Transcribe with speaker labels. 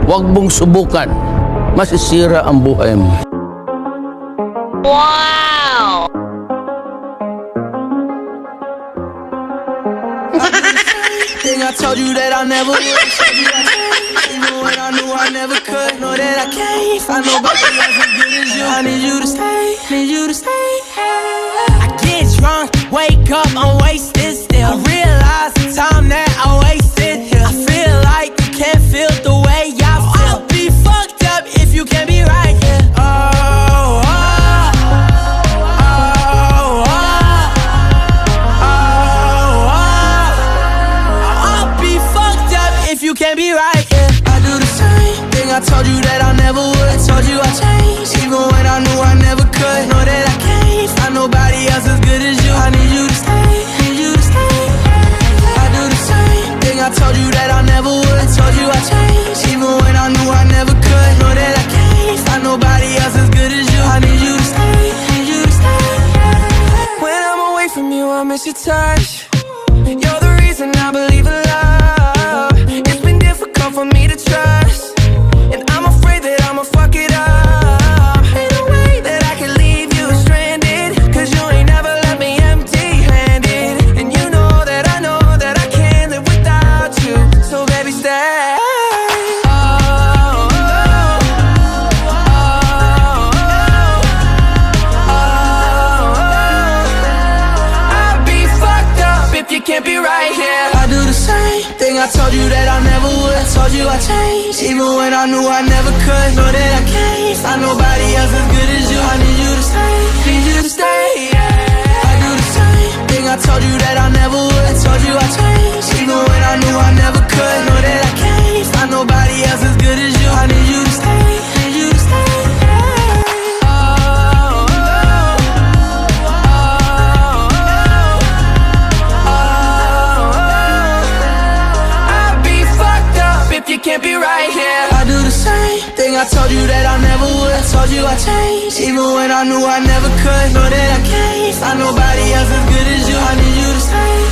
Speaker 1: Huwag mong subukan. Masisira ang buhay mo.
Speaker 2: Wow!
Speaker 3: Thing I told you that I never would. Told you I changed, even when I knew I never could. Know that I can't find nobody else as good as you. I need you to stay, need you to stay. I get drunk, wake up, I'm wasted still. I realize the time that I wasted here. I feel like you can't feel the way I feel. I'll be fucked up if you can't be right here. Oh, oh, oh, oh, oh, oh. I'll be fucked up if you can't be right here. I do the same thing I told you that I never would. I told you I changed, even when I knew I never could. Know that I can't find nobody else as good as you. I need you to stay, need you to stay. I do the same thing I told you that I never would. I told you I changed, even when I knew I never could. Know that I can't find nobody else as good as you. I need you to stay, need you to stay. When I'm away from you, I miss your touch. You're the reason I believe in love. It's been difficult for me to trust, and I'm afraid that I'ma fuck it up. Ain't no way that I can leave you stranded, cause you ain't never left me empty-handed. And you know that I can't live without you. So baby, stay. I'll be fucked up if you can't be right here. I do the same thing I told you that I never would. I told you I changed, even when I knew I never could. Know that I can't find nobody else as good as you. I need you to stay, need you to stay. I do the same thing I told you that I never would. I told you I changed, even when I knew I never could. Know that I can't find nobody else as good as you. I need you to stay, need you to stay. You can't be right here. I do the same thing I told you that I never would. I told you I changed, even when I knew I never could. Know that I can't find nobody else as good as you. I need you to stay.